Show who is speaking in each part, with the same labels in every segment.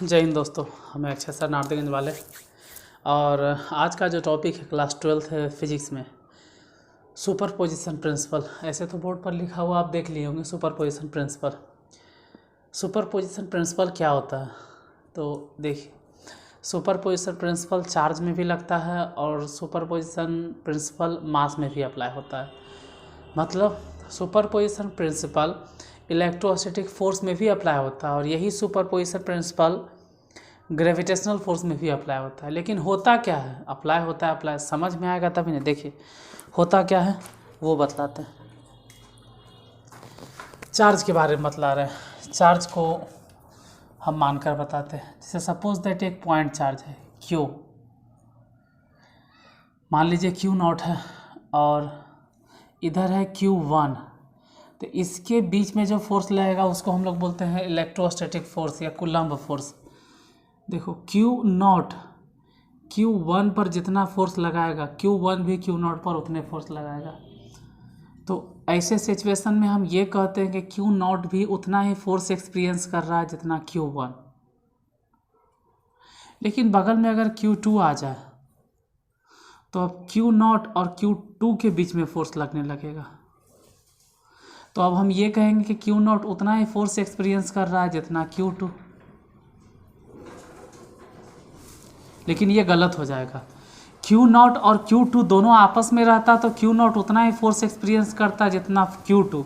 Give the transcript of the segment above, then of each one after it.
Speaker 1: जय हिंद दोस्तों, हमें अक्षय सर नारदीगंज वाले। और आज का जो टॉपिक है क्लास 12th है फिजिक्स में, सुपर पोजिशन प्रिंसिपल। ऐसे तो बोर्ड पर लिखा हुआ आप देख लिए होंगे superposition principle. Superposition principle क्या होता है तो देखिए, सुपर पोजिशन प्रिंसिपल चार्ज में भी लगता है और सुपर पोजिशन प्रिंसिपल मास में भी अप्लाई होता है। मतलब superposition principle electrostatic force में भी अप्लाई होता है और यही superposition principle gravitational force में भी अप्लाई होता है। लेकिन होता क्या है, अप्लाई होता है, अप्लाई समझ में आएगा तभी नहीं। देखिए होता क्या है वो बतलाते हैं। चार्ज के बारे में बतला रहे हैं। चार्ज को हम मानकर बताते हैं। जैसे सपोज दैट एक पॉइंट चार्ज है क्यू, मान लीजिए क्यू नॉट है और इधर है Q1, तो इसके बीच में जो फोर्स लगेगा उसको हम लोग बोलते हैं इलेक्ट्रोस्टैटिक फोर्स या कूलम्ब फोर्स। देखो Q0 Q1 पर जितना फोर्स लगाएगा Q1 भी Q0 पर उतने फोर्स लगाएगा। तो ऐसे सिचुएशन में हम ये कहते हैं कि Q0 भी उतना ही फोर्स एक्सपीरियंस कर रहा है जितना Q1। लेकिन बगल में अगर Q2 आ जाए तो अब Q0 और Q2 के बीच में फोर्स लगने लगेगा। तो अब हम ये कहेंगे कि Q0 उतना ही फोर्स एक्सपीरियंस कर रहा है जितना Q2। लेकिन ये गलत हो जाएगा। Q0 और Q2 दोनों आपस में रहता तो Q0 उतना ही फोर्स एक्सपीरियंस करता जितना Q2।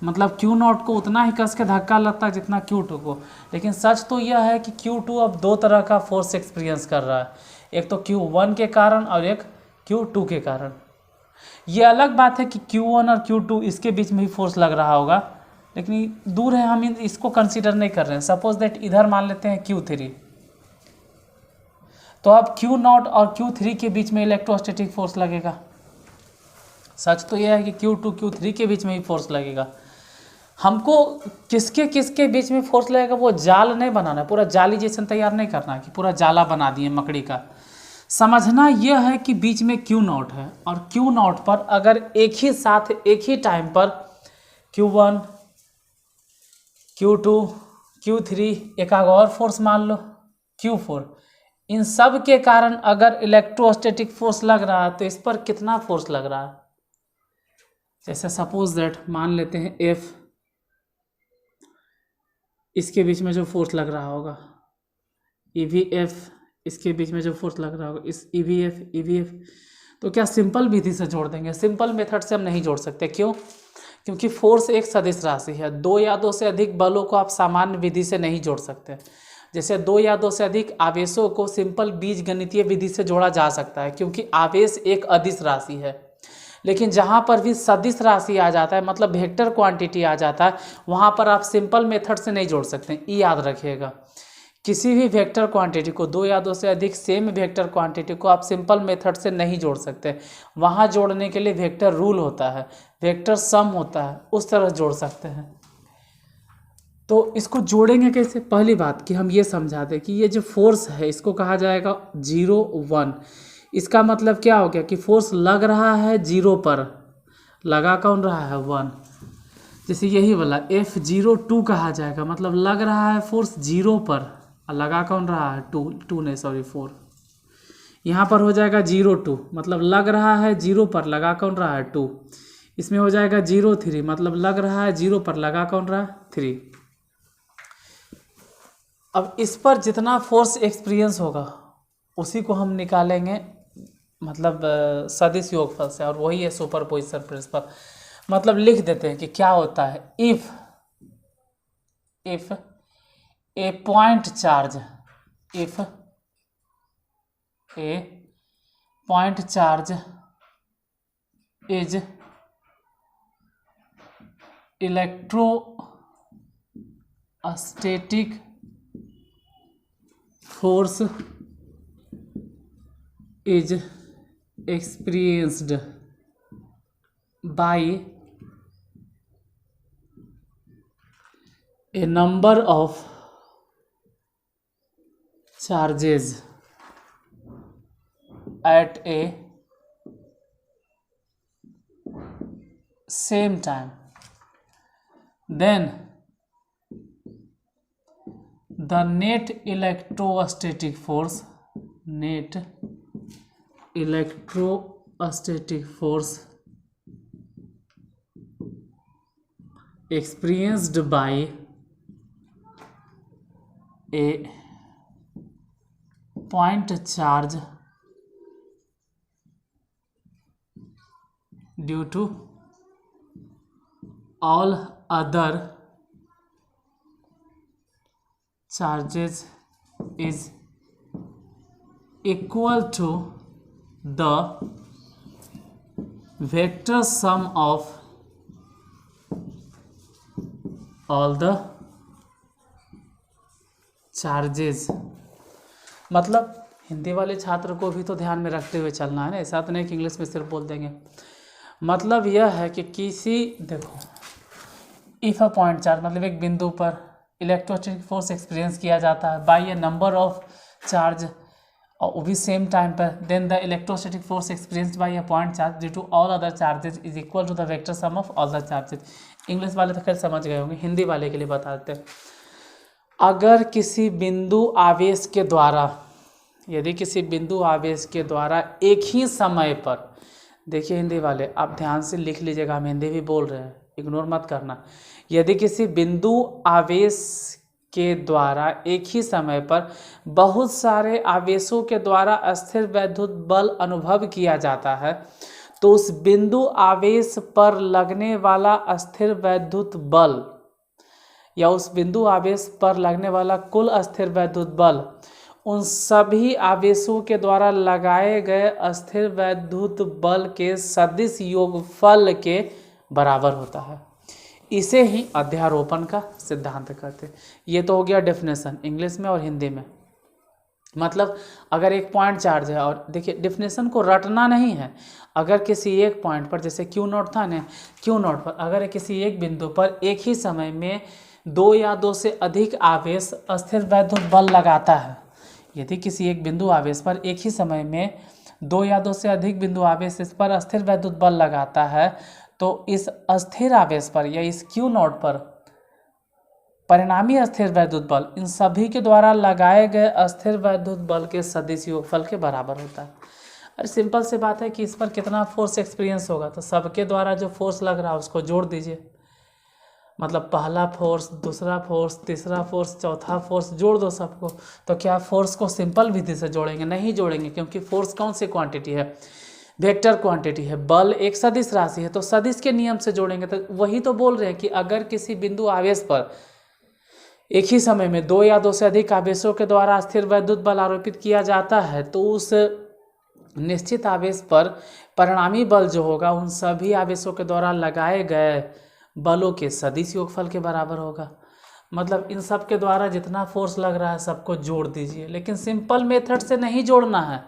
Speaker 1: मतलब Q0 को उतना ही कस के धक्का लगता जितना Q2 को। लेकिन सच तो यह है कि Q2 अब दो तरह का फोर्स एक्सपीरियंस कर रहा है, एक तो Q1 के कारण और एक Q2 के कारण। ये अलग बात है कि Q1 और Q2 इसके बीच में भी फोर्स लग रहा होगा, लेकिन दूर है, हम इसको कंसीडर नहीं कर रहे हैं। सपोज दैट इधर मान लेते हैं Q3, तो अब Q0 और Q3 के बीच में इलेक्ट्रोस्टैटिक फोर्स लगेगा। सच तो यह है कि Q2 Q3 के बीच में ही फोर्स लगेगा। हमको किसके किसके बीच में फोर्स लगेगा वो जाल नहीं बनाना है, पूरा जाली जैसा तैयार नहीं करना है कि पूरा जाला बना दिए मकड़ी का। समझना यह है कि बीच में Q0 है और Q0 पर अगर एक ही साथ एक ही टाइम पर Q1 Q2 Q3 एक और फोर्स मान लो Q4, इन सब के कारण अगर इलेक्ट्रोस्टैटिक फोर्स लग रहा है तो इस पर कितना फोर्स लग रहा है। जैसे सपोज दैट मान लेते हैं F, इसके बीच में जो फोर्स लग रहा होगा EVF, इसके बीच में जो फोर्स लग रहा होगा इस EVF। तो क्या सिंपल विधि से जोड़ देंगे? सिंपल मेथड से हम नहीं जोड़ सकते। क्यों? क्योंकि फोर्स एक सदिश राशि है। दो या दो से अधिक बलों को आप सामान्य विधि से नहीं जोड़ सकते। जैसे दो या दो से अधिक आवेशों को सिंपल बीजगणितीय विधि से जोड़ा जा सकता है क्योंकि आवेश एक अदिश राशि है। लेकिन जहाँ पर भी सदिश राशि आ जाता है, मतलब वेक्टर क्वांटिटी आ जाता है, वहाँ पर आप सिंपल मेथड से नहीं जोड़ सकते। ये याद रखिएगा, किसी भी वेक्टर क्वांटिटी को, दो या दो से अधिक सेम वेक्टर क्वांटिटी को आप सिंपल मेथड से नहीं जोड़ सकते। वहाँ जोड़ने के लिए वेक्टर रूल होता है, वेक्टर सम होता है, उस तरह जोड़ सकते हैं। तो इसको जोड़ेंगे कैसे? पहली बात कि हम ये समझा दें कि ये जो फोर्स है इसको कहा जाएगा 0 1। इसका मतलब क्या हो गया कि फोर्स लग रहा है 0 पर, लगा कौन रहा है 1। जैसे यही वाला F02 कहा जाएगा, मतलब लग रहा है फोर्स 0 पर और लगा कौन रहा है 2 नहीं सॉरी 4। यहाँ पर हो जाएगा 0 2, मतलब लग रहा है 0 पर, लगा कौन रहा है 2। इसमें हो जाएगा 0 3, मतलब लग रहा है 0 पर, लगा कौन रहा है 3। अब इस पर जितना फोर्स एक्सपीरियंस होगा उसी को हम निकालेंगे, मतलब सदिश योगफल से, और वही है सुपर पोजिशन प्रिंसिपल। मतलब लिख देते हैं कि क्या होता है, if A point charge, if A point charge is electrostatic force is experienced by a number of charges at a same time, then the net electrostatic force, net electrostatic force experienced by a point charge due to all other charges is equal to the vector sum of all the charges। मतलब हिंदी वाले छात्र को भी तो ध्यान में रखते हुए चलना है ना, ऐसा तो नहीं कि इंग्लिश में सिर्फ बोल देंगे। मतलब यह है कि किसी, देखो, इफ़ अ पॉइंट चार्ज मतलब एक बिंदु पर इलेक्ट्रोस्टैटिक फोर्स एक्सपीरियंस किया जाता है by a number of charge और वो भी सेम टाइम पर, then the electrostatic force experienced by a point charge due to all other charges is equal to the vector sum of all the charges. English वाले तो खैर समझ गए होंगे, हिंदी वाले के लिए बता देते हैं। अगर किसी बिंदु आवेश के द्वारा, यदि किसी बिंदु आवेश के द्वारा एक ही समय पर, देखिए हिंदी वाले आप ध्यान से लिख लीजिएगा, हम हिंदी भी बोल रहे हैं, इग्नोर मत करना। यदि किसी बिंदु आवेश के द्वारा एक ही समय पर बहुत सारे आवेशों के द्वारा अस्थिर वैद्युत बल अनुभव किया जाता है तो उस बिंदु आवेश पर लगने वाला अस्थिर वैद्युत बल या उस बिंदु आवेश पर लगने वाला कुल अस्थिर वैद्युत बल उन सभी आवेशों के द्वारा लगाए गए अस्थिर वैद्युत बल के सदिश योगफल के बराबर होता है। इसे ही अध्यारोपण का सिद्धांत कहते हैं। ये तो हो गया डेफिनेशन इंग्लिश में और हिंदी में। मतलब अगर एक पॉइंट चार्ज है, और देखिए डेफिनेशन को रटना नहीं है, अगर किसी एक पॉइंट पर, जैसे क्यू नॉट था ना, क्यू नॉट पर अगर किसी एक बिंदु पर एक ही समय में दो या दो से अधिक आवेश अस्थिर वैद्युत बल लगाता है, यदि किसी एक बिंदु आवेश पर एक ही समय में दो या दो से अधिक बिंदु आवेश इस पर अस्थिर वैद्युत बल लगाता है तो इस अस्थिर आवेश पर या इस क्यू नॉट पर परिणामी अस्थिर वैद्युत बल इन सभी के द्वारा लगाए गए अस्थिर वैद्युत बल के सदिश योगफल के बराबर होता है। अरे सिंपल सी बात है कि इस पर कितना फोर्स एक्सपीरियंस होगा, तो सबके द्वारा जो फोर्स लग रहा है उसको जोड़ दीजिए। मतलब पहला फोर्स, दूसरा फोर्स, तीसरा फोर्स, चौथा फोर्स, जोड़ दो सबको। तो क्या फोर्स को सिंपल विधि से जोड़ेंगे? नहीं जोड़ेंगे, क्योंकि फोर्स कौन सी क्वांटिटी है? वेक्टर क्वांटिटी है। बल एक सदिश राशि है, तो सदिश के नियम से जोड़ेंगे। तो वही तो बोल रहे हैं कि अगर किसी बिंदु आवेश पर एक ही समय में दो या दो से अधिक आवेशों के द्वारा स्थिर वैद्युत बल आरोपित किया जाता है तो उस निश्चित आवेश पर परिणामी बल जो होगा उन सभी आवेशों के द्वारा लगाए गए बलों के सदिश योगफल के बराबर होगा। मतलब इन सब के द्वारा जितना फोर्स लग रहा है सबको जोड़ दीजिए, लेकिन सिंपल मेथड से नहीं जोड़ना है,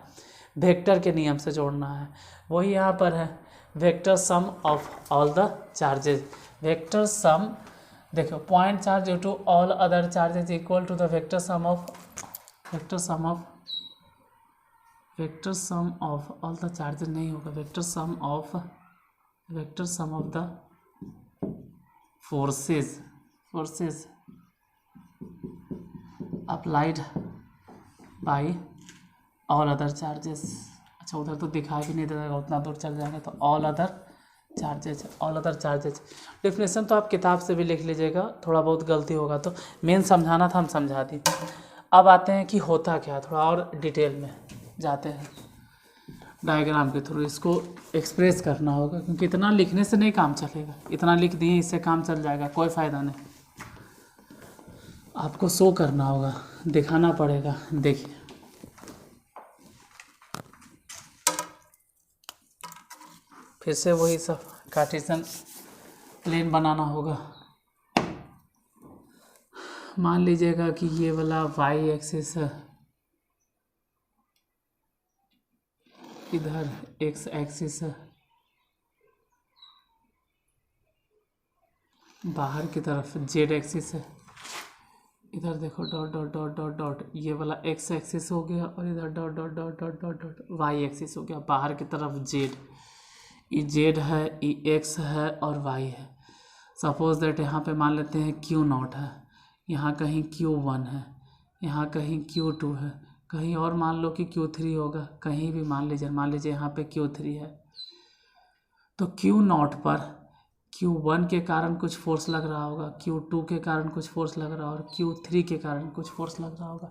Speaker 1: वेक्टर के नियम से जोड़ना है। वही यहाँ पर है, vector sum of all the charges. Vector sum, देखो, point charge due to all other charges equal to the vector sum of all the charges नहीं होगा, vector sum of the forces applied by all other charges. अच्छा, उधर तो दिखाई भी नहीं देगा, उतना दूर चल जाएंगे तो ऑल अदर चार्जेज। डेफिनेशन तो आप किताब से भी लिख लीजिएगा, थोड़ा बहुत गलती होगा तो मेन समझाना था, हम समझा दी। अब आते हैं कि होता क्या, थोड़ा और डिटेल में जाते हैं। डायग्राम के थ्रू इसको एक्सप्रेस करना होगा, क्योंकि इतना लिखने से नहीं काम चलेगा। इतना लिख दिए इससे काम चल जाएगा, कोई फ़ायदा नहीं। आपको शो करना होगा, दिखाना पड़ेगा। देखिए, फिर से वही सब कार्टेशियन प्लेन बनाना होगा। मान लीजिएगा कि ये वाला वाई एक्सिस है, इधर एक्स एक्सिस है, बाहर की तरफ जेड एक्सिस है, इधर देखो dot dot dot dot dot, ये वाला एक्स एक्सिस हो गया, और इधर dot dot dot dot dot dot Y axis हो गया। बाहर की तरफ जेड, ये जेड है, ये एक्स है और वाई है। सपोज दैट यहाँ पे मान लेते हैं क्यू नॉट है, यहाँ कहीं Q1 है, यहाँ कहीं Q2 है, कहीं और मान लो कि Q3 होगा, कहीं भी मान लीजिए यहाँ पे Q3 है, तो Q0 पर Q1 के कारण कुछ फोर्स लग रहा होगा, Q2 के कारण कुछ फोर्स लग रहा होगा, Q3 के कारण कुछ फोर्स लग रहा होगा।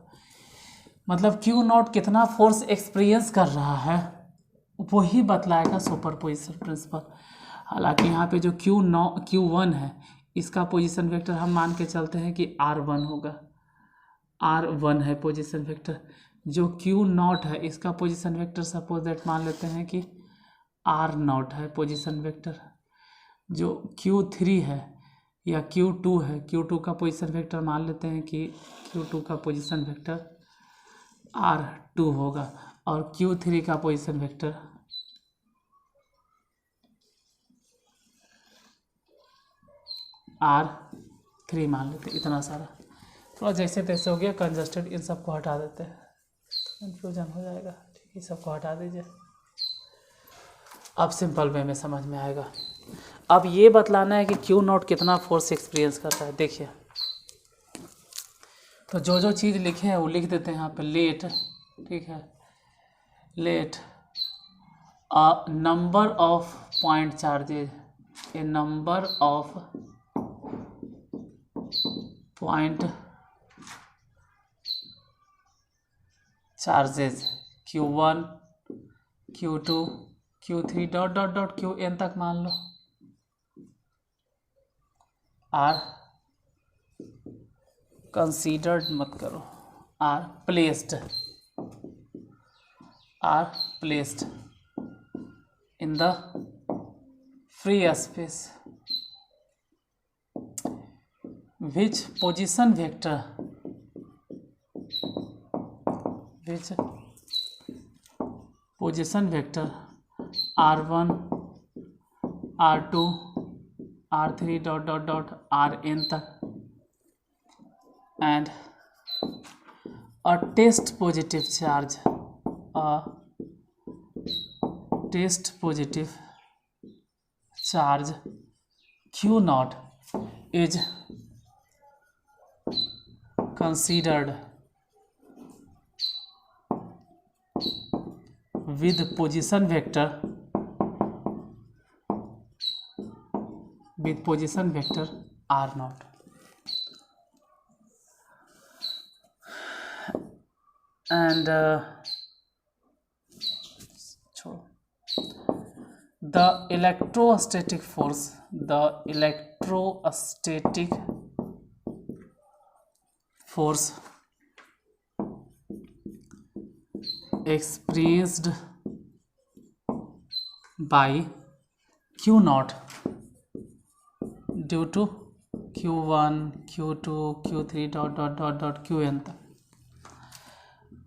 Speaker 1: मतलब Q0 कितना फोर्स एक्सपीरियंस कर रहा है वही बतलाएगा सुपरपोजिशन प्रिंसिपल। हालांकि यहाँ पे जो Q1 है इसका पोजीशन वेक्टर हम मान के चलते हैं कि R1 होगा, R1 है पोजीशन वेक्टर। जो Q0 है इसका पोजीशन वेक्टर सपोज दैट मान लेते हैं कि R0 है पोजीशन वेक्टर। जो Q3 है या Q2 है, Q2 का पोजीशन वेक्टर मान लेते हैं कि Q2 का पोजीशन वेक्टर R2 होगा और Q3 का पोजीशन वेक्टर R3 मान लेते हैं। इतना सारा थोड़ा जैसे तैसे हो गया कंजस्टेड, इन सबको हटा देते हैं, कन्फ्यूजन हो जाएगा। ठीक है, सबको हटा दीजिए, अब सिंपल वे में समझ में आएगा। अब ये बतलाना है कि Q0 कितना फोर्स एक्सपीरियंस करता है। देखिए, तो जो जो चीज़ लिखे हैं वो लिख देते हैं यहाँ पे। लेट, ठीक है, let a number of point charges, a number of point charges Q1 Q2 Q3 dot dot dot Qn तक मान लो आर कंसीडर्ड मत करो, are placed in the free space which position vector R1 R2 R3 dot dot dot Rn तक and a test positive charge Q0 is considered with position vector R0 and the electrostatic force experienced by Q0 due to Q1 Q2 Q3 dot dot dot dot Qn तक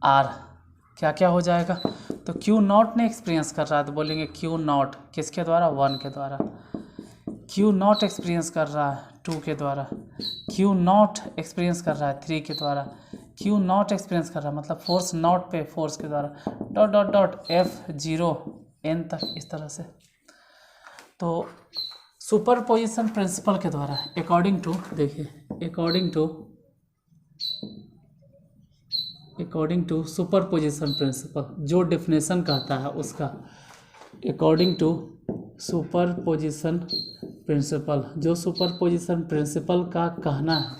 Speaker 1: R क्या क्या हो जाएगा। तो Q0 ने experience कर रहा है तो बोलेंगे Q0 किसके द्वारा, 1 के द्वारा। Q0 एक्सपीरियंस कर रहा है 2 के द्वारा, Q0 एक्सपीरियंस कर रहा है 3 के द्वारा, Q0 एक्सपीरियंस कर रहा है मतलब फोर्स नॉट पे फोर्स के द्वारा डॉट डॉट डॉट F0n तक, इस तरह से। तो सुपरपोजिशन प्रिंसिपल के द्वारा अकॉर्डिंग टू, देखिए अकॉर्डिंग टू सुपरपोजिशन प्रिंसिपल, जो डेफिनेशन कहता है उसका, अकॉर्डिंग टू सुपरपोजिशन प्रिंसिपल, जो सुपरपोजिशन प्रिंसिपल का कहना है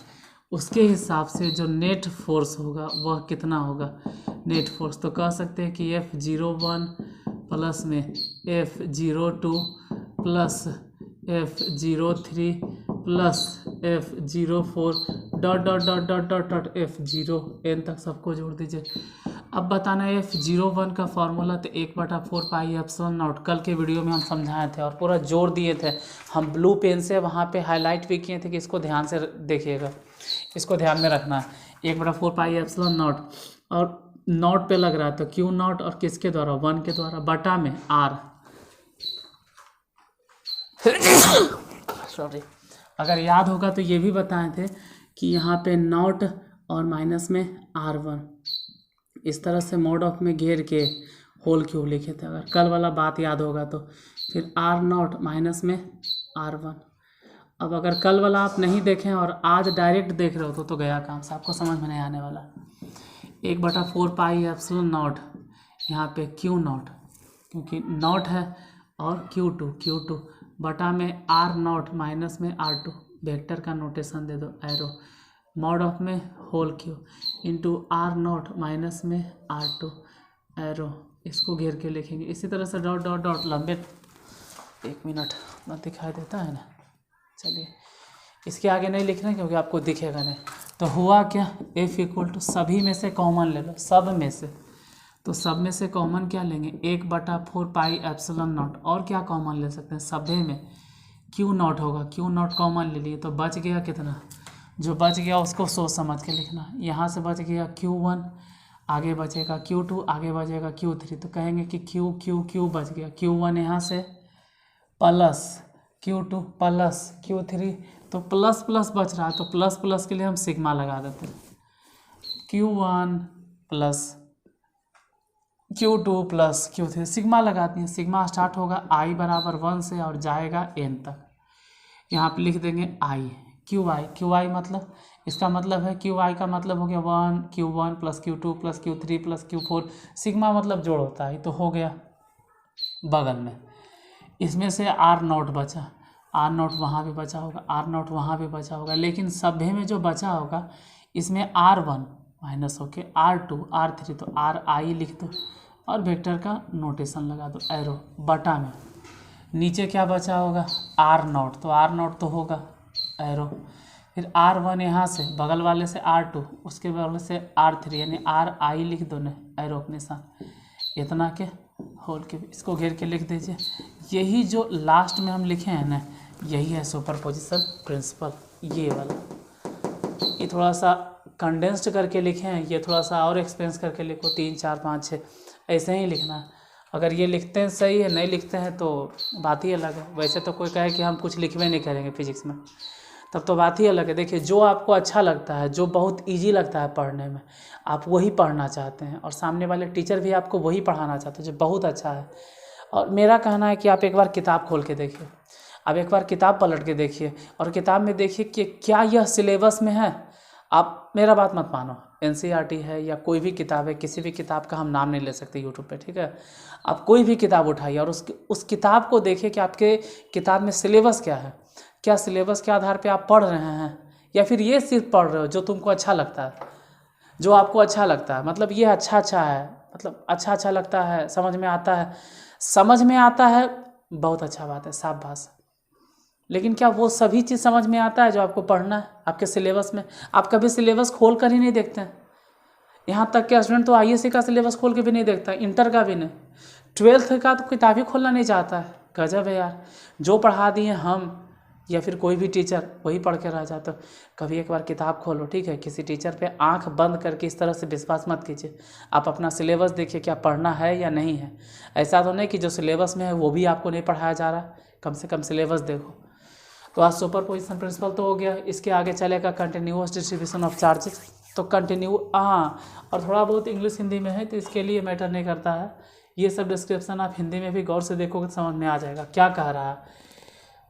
Speaker 1: उसके हिसाब से जो नेट फोर्स होगा वह कितना होगा। नेट फोर्स तो कह सकते हैं कि F01 प्लस में F02 plus F03 plus F04 dot dot dot dot dot dot F0n तक सबको जोड़ दीजिए। अब बताना है F01 का फॉर्मूला तो 1/4 पाई एप्सिलॉन नॉट, कल के वीडियो में हम समझाए थे और पूरा जोड़ दिए थे हम, ब्लू पेन से वहाँ पे हाईलाइट भी किए थे कि इसको ध्यान से देखिएगा, इसको ध्यान में रखना है। 1/4 पाई एप्सिलॉन नॉट और नॉट पे लग रहा है तो Q0 और किसके द्वारा, 1 के द्वारा, बटा में R सॉरी। अगर याद होगा तो ये भी बताए थे कि यहाँ पे नॉट और माइनस में R1, इस तरह से मोड ऑफ में घेर के होल क्यूब लिखे थे। अगर कल वाला बात याद होगा तो फिर R0 माइनस में R1। अब अगर कल वाला आप नहीं देखें और आज डायरेक्ट देख रहे हो तो गया काम, आपको समझ में नहीं आने वाला। 1/4 पाई एप्सिलॉन नॉट, यहाँ पे क्यू नॉट, क्योंकि नॉट है, और Q2 बटा में R नॉट माइनस में R2, वेक्टर का नोटेशन दे दो एरो, मॉड ऑफ में whole Q into R naught minus में R2 एरो, इसको घेर के लिखेंगे। इसी तरह से डॉट डॉट डॉट लंबे, 1 मिनट ना दिखाई देता है ना, चलिए इसके आगे नहीं लिखना क्योंकि आपको दिखेगा नहीं। तो हुआ क्या, F इक्वल टू सभी में से कॉमन ले लो, सब में से, तो सब में से कॉमन क्या लेंगे, 1/4 पाई एप्सिलॉन नॉट, और क्या कॉमन ले सकते हैं, सभी में क्यू नॉट होगा, क्यू नॉट कॉमन ले लिए, तो बच गया कितना, जो बच गया उसको सोच समझ के लिखना। यहाँ से बच गया Q1, आगे बचेगा Q2, आगे बचेगा Q3, तो कहेंगे कि Q बच गया, Q1 यहाँ से प्लस Q2 प्लस Q3, तो प्लस प्लस बच रहा है, तो प्लस प्लस के लिए हम सिग्मा लगा देते हैं, Q1 plus Q2 plus Q3, sigma लगाते हैं। सिग्मा स्टार्ट होगा I बराबर 1 से और जाएगा n तक, यहाँ पे लिख देंगे I, QI मतलब, इसका मतलब है QI का मतलब हो गया 1 Q1 plus Q2 plus Q3 plus Q4, sigma मतलब जोड़ होता है, तो हो गया बगल में। इसमें से R नॉट बचा, R नॉट वहाँ भी बचा होगा, R नॉट वहाँ भी बचा होगा, लेकिन सभी में जो बचा होगा इसमें R1 माइनस होके R2 R3, तो RI लिख दो और वेक्टर का नोटेशन लगा दो एरो, बटा में नीचे क्या बचा होगा R नॉट, तो R नॉट तो होगा एरो, फिर R1 यहाँ से बगल वाले से R2, उसके बगल से R3, यानी RI लिख दो न एरो अपने साथ, इतना के होल के, इसको घेर के लिख दीजिए। यही जो लास्ट में हम लिखे हैं ना, यही है सुपरपोजिशन प्रिंसिपल, ये वाला। ये थोड़ा सा कंडेंस्ड करके लिखे हैं, ये थोड़ा सा और एक्सपेंस करके लिखो, 3 4 5 6 ऐसे ही लिखना है। अगर ये लिखते हैं सही है, नहीं लिखते हैं तो बात ही अलग है। वैसे तो कोई कहे कि हम कुछ लिखवे नहीं करेंगे फिजिक्स में, तब तो बात ही अलग है। देखिए जो आपको अच्छा लगता है, जो बहुत इजी लगता है पढ़ने में, आप वही पढ़ना चाहते हैं, और सामने वाले टीचर भी आपको वही पढ़ाना चाहते हैं जो बहुत अच्छा है। और मेरा कहना है कि आप एक बार किताब खोल के देखिए, आप एक बार किताब पलट के देखिए, और किताब में देखिए कि क्या यह सिलेबस में है। आप मेरा बात मत मानो, NCERT है या कोई भी किताब है, किसी भी किताब का हम नाम नहीं ले सकते यूट्यूब पे, ठीक है। आप कोई भी किताब उठाइए और उस किताब को देखिए कि आपके किताब में सिलेबस क्या है, क्या सिलेबस के आधार पे आप पढ़ रहे हैं, या फिर ये सिर्फ पढ़ रहे हो जो तुमको अच्छा लगता है, जो आपको अच्छा लगता है, मतलब ये अच्छा है, मतलब अच्छा लगता है, समझ में आता है, समझ में आता है, बहुत अच्छा बात है, शाबाश। लेकिन क्या वो सभी चीज़ समझ में आता है जो आपको पढ़ना है आपके सिलेबस में? आप कभी सिलेबस खोल कर ही नहीं देखते हैं। यहाँ तक कि स्टूडेंट तो ISC का सिलेबस खोल के भी नहीं देखता, इंटर का भी नहीं, 12th का तो किताब ही खोलना नहीं चाहता है। गजब है यार, जो पढ़ा दिए हम या फिर कोई भी टीचर वही पढ़ के रह जाता। कभी एक बार किताब खोलो, ठीक है, किसी टीचर पे आंख बंद करके इस तरह से विश्वास मत कीजिए। आप अपना सिलेबस देखिए, क्या पढ़ना है या नहीं है। ऐसा तो नहीं कि जो सिलेबस में है वो भी आपको नहीं पढ़ाया जा रहा, कम से कम सिलेबस देखो। तो आज सुपरपोजिशन प्रिंसिपल तो हो गया, इसके आगे चलेगा कंटिन्यूअस डिस्ट्रीब्यूशन ऑफ चार्जेस। तो कंटिन्यू और थोड़ा बहुत इंग्लिश हिंदी में है तो इसके लिए मैटर नहीं करता है। ये सब डिस्क्रिप्शन आप हिंदी में भी गौर से देखोगे तो समझ में आ जाएगा क्या कह रहा है।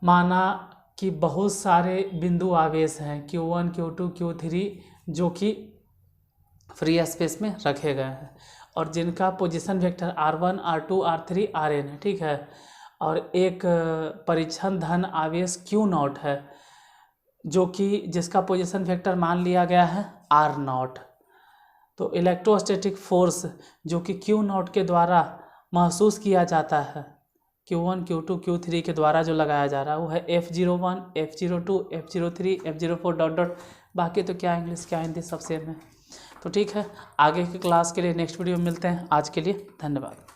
Speaker 1: माना कि बहुत सारे बिंदु आवेश हैं Q1 Q2 Q3 जो कि फ्री स्पेस में रखे गए हैं, और जिनका position vector R1 R2 R3 Rn है, ठीक है। और एक परिच्छन धन आवेश Q0 है जो कि जिसका पोजीशन वेक्टर मान लिया गया है R0। तो इलेक्ट्रोस्टैटिक फोर्स जो कि Q0 के द्वारा महसूस किया जाता है, Q1 Q2 Q3 के द्वारा जो लगाया जा रहा है वो है F01 F02 F03 F04 dot dot. बाकी तो क्या इंग्लिश क्या हिंदी सब सेम है। तो ठीक है, आगे की क्लास के लिए नेक्स्ट वीडियो में मिलते हैं। आज के लिए धन्यवाद।